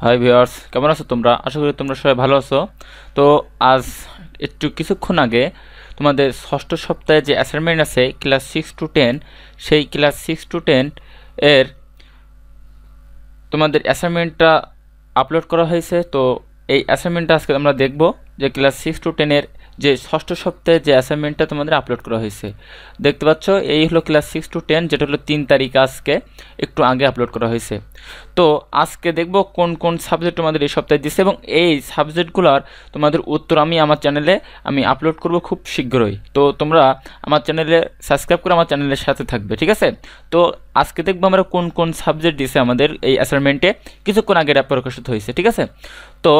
Hi viewers, কেমন আছো তোমরা? আশা করি তোমরা সবাই ভালো আছো। তো আজ একটু কিছুক্ষণ আগে তোমাদের ষষ্ঠ সপ্তাহে যে অ্যাসাইনমেন্ট আছে ক্লাস 6 to 10, সেই ক্লাস 6 to 10 এর তোমাদের অ্যাসাইনমেন্টটা আপলোড করা হয়েছে। তো এই অ্যাসাইনমেন্টটা আজকে আমরা দেখব যে ক্লাস 6 to 10 এর যে ষষ্ঠ সপ্তাহে যে অ্যাসাইনমেন্টটা তোমাদের আপলোড করা হয়েছে। দেখতে পাচ্ছ এই হলো ক্লাস 6 to 10, যেটা হলো 3 তারিখ, আজকে একটু আগে আপলোড করা হয়েছে। তো আজকে দেখব কোন কোন সাবজেক্ট তোমাদের এই সপ্তাহে দিচ্ছে এবং এই সাবজেক্টগুলোর তোমাদের উত্তর আমি আমার চ্যানেলে আপলোড করব খুব শীঘ্রই। তো তোমরা আমার চ্যানেলে সাবস্ক্রাইব করে আমার চ্যানেলের সাথে থাকবে, ঠিক আছে? তো আজকে দেখবো আমরা কোন কোন সাবজেক্ট দিছে আমাদের এই অ্যাসাইনমেন্টে, কিছুক্ষণ আগে এটা প্রকাশিত হয়েছে, ঠিক আছে? তো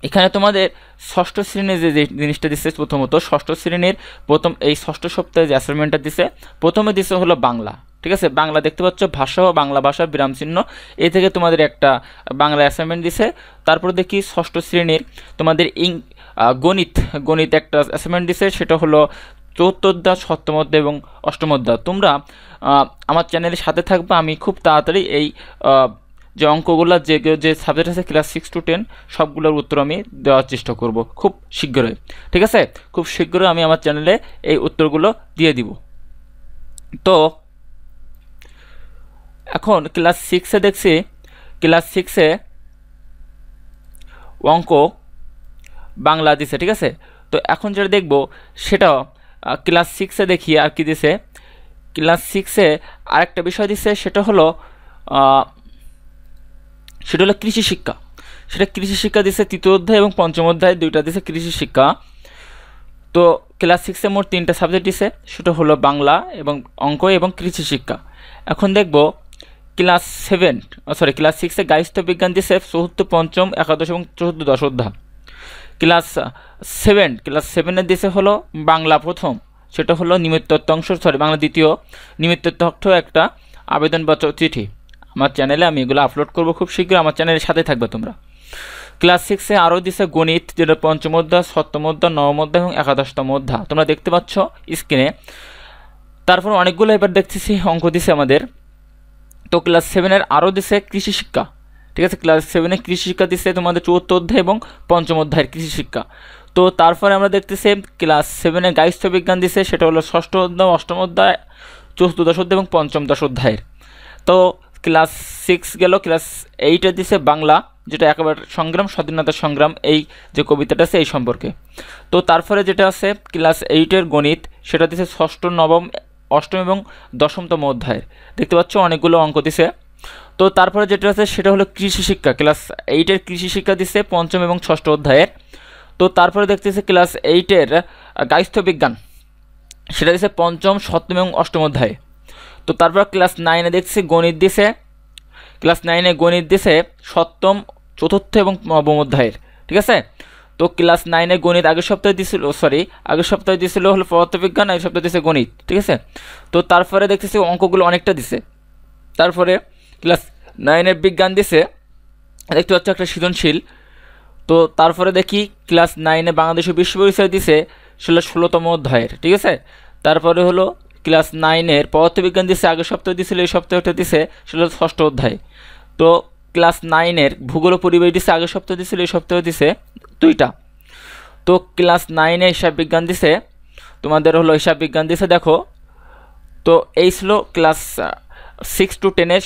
এখানে তোমাদের ষষ্ঠ শ্রেণীর যে জিনিসটা দিচ্ছে, প্রথমত ষষ্ঠ শ্রেণীর প্রথম এই ষষ্ঠ সপ্তাহে যে অ্যাসাইনমেন্টটা দিছে, প্রথমে দিছে হলো বাংলা, ঠিক আছে? বাংলা দেখতে পাচ্ছ, ভাষা ও বাংলা ভাষা বিরাম চিহ্ন, এই থেকে তোমাদের একটা বাংলা অ্যাসাইনমেন্ট দিছে। তারপর দেখি ষষ্ঠ শ্রেণীর তোমাদের গণিত একটা অ্যাসাইনমেন্ট দিছে, সেটা হলো চতুর্থ অধ্যায়, সপ্তম অধ্যায় এবং অষ্টম অধ্যায়। তোমরা আমার চ্যানেলের সাথে থাকবে, আমি খুব তাড়াতাড়ি এই যে অঙ্কগুলো যে সাবজেক্ট আছে ক্লাস 6 to 10 সবগুলোর উত্তর আমি দেওয়ার চেষ্টা করব খুব শীঘ্রই, ঠিক আছে? খুব শীঘ্রই আমি আমার চ্যানেলে এই উত্তরগুলো দিয়ে দিব। তো এখন ক্লাস 6-এ দেখছি, ক্লাস 6-এ অঙ্ক বাংলা দিছে, ঠিক আছে? তো এখন যেটা দেখব সেটা ক্লাস 6-এ দেখি আর কি দিছে। ক্লাস 6-এ আরেকটা বিষয় দিছে, সেটা হলো কৃষি শিক্ষা। সেটা কৃষি শিক্ষা দিছে তৃতীয় অধ্যায় এবং পঞ্চম অধ্যায়, দুইটা দিছে কৃষি শিক্ষা। তো ক্লাস 6-এ মোট 3টা সাবজেক্ট দিছে, সেটা হলো বাংলা এবং অঙ্ক এবং কৃষি শিক্ষা। এখন দেখব ক্লাস 6-এ গাইস্থ বিজ্ঞান দিছে চতুর্থ, পঞ্চম, একাদশ এবং চতুর্দশ অধ্যায়। ক্লাস 7-এ দিছে হলো বাংলা প্রথম, সেটা হলো বাংলা দ্বিতীয় নিমিত্তত্ব একটা আবেদনবাচক চিঠি। আমার চ্যানেলে আমি এগুলো আপলোড করব খুব শীঘ্রই, আমার চ্যানেলের সাথে থাকবে তোমরা। ক্লাস 6-এ আরও দিছে গণিত, যেটা পঞ্চম অধ্যায়, সপ্তম অধ্যায়, নবম অধ্যায় এবং একাদশতম অধ্যায়, তোমরা দেখতে পাচ্ছ স্ক্রিনে। তারপর অনেকগুলো এবার দেখতেছি অঙ্ক দিছে আমাদের। তো ক্লাস 7-এর আরও দিছে কৃষি শিক্ষা, ঠিক আছে? ক্লাস 7-এ কৃষি শিক্ষা দিচ্ছে তোমাদের চতুর্থ অধ্যায় এবং পঞ্চম অধ্যায়ের কৃষি শিক্ষা। তো তারপরে আমরা দেখতেছি ক্লাস 7-এ গাইস্থ বিজ্ঞান দিছে, সেটা হলো ষষ্ঠ অধ্যায়, অষ্টম অধ্যায়, চতুর্দশ অধ্যায় এবং পঞ্চমদশ অধ্যায়ের। তো ক্লাস 6 গেল। ক্লাস 8-এ দিছে বাংলা, যেটা একেবারে সংগ্রাম, স্বাধীনতা সংগ্রাম, এই যে কবিতাটা আছে এই সম্পর্কে। তো তারপরে যেটা আছে ক্লাস 8-এর গণিত, সেটা দিছে ষষ্ঠ, নবম, অষ্টম এবং দশমতম অধ্যায়ের। দেখতে পাচ্ছ অনেকগুলো অঙ্ক দিছে। তো তারপরে যেটা আছে সেটা হলো কৃষি শিক্ষা, ক্লাস 8-এর কৃষি শিক্ষা দিচ্ছে পঞ্চম এবং ষষ্ঠ অধ্যায়ের। তো তারপরে দেখতেছি ক্লাস 8-এর গাইস্থ বিজ্ঞান, সেটা দিচ্ছে পঞ্চম, সপ্তম এবং অষ্টম অধ্যায়ে। তো তারপর ক্লাস 9-এ দেখছি গণিত দিছে, ক্লাস 9-এ গণিত দিছে সপ্তম, চতুর্থ এবং নবম অধ্যায়ের, ঠিক আছে? তো ক্লাস 9-এ গণিত আগের সপ্তাহে দিছিল হলো পদার্থবিজ্ঞান, এই সপ্তাহে দিছে গণিত, ঠিক আছে? তো তারপরে দেখতেছি অঙ্কগুলো অনেকটা দিছে। তারপরে ক্লাস 9-এর বিজ্ঞান দিছে, দেখতে পাচ্ছ একটা সৃজনশীল। তো তারপরে দেখি ক্লাস 9-এ বাংলাদেশ বিশ্ব পরিচয় দিছে, সেটা 16তম অধ্যায়ের, ঠিক আছে? তারপরে হলো ক্লাস 9-এর পদার্থবিজ্ঞান দিছে, আগের সপ্তাহে দিছিল, এই সপ্তাহটা দিছে, সেটা ষষ্ঠ অধ্যায়। তো ক্লাস 9-এর ভূগোল ও পরিবেশ দিছে, আগের সপ্তাহে দিছিল, এই সপ্তাহে দিছে 2টা। তো ক্লাস 9-এ হিসাব বিজ্ঞান দিছে, তোমাদের হলো হিসাব বিজ্ঞান দিছে, দেখো। তো এই ছিল ক্লাস 6-10-এর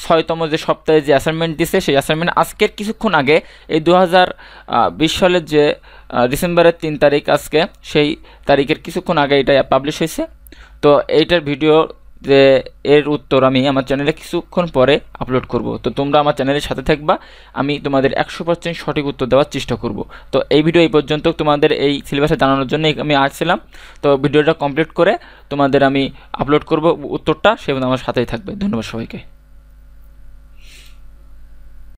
6তম যে সপ্তাহে যে অ্যাসাইনমেন্ট দিছে, সেই অ্যাসাইনমেন্ট আজকের কিছুক্ষণ আগে এই 2020 সালের যে ডিসেম্বরের 3 তারিখ, আজকে সেই তারিখের কিছুক্ষণ আগে এটা পাবলিশ হয়েছে। তো এইটার ভিডিও যে এর উত্তর আমি আমার চ্যানেলে কিছুক্ষণ পরে আপলোড করব। তো তোমরা আমার চ্যানেলের সাথে থাকবা, আমি তোমাদের 100% সঠিক উত্তর দেওয়ার চেষ্টা করব। তো এই ভিডিও এই পর্যন্ত তোমাদের এই সিলেবাসে জানানোর জন্য আমি আসছিলাম। তো ভিডিওটা কমপ্লিট করে তোমাদের আমি আপলোড করব উত্তরটা, সেজন্য আমার সাথেই থাকবে। ধন্যবাদ সবাইকে।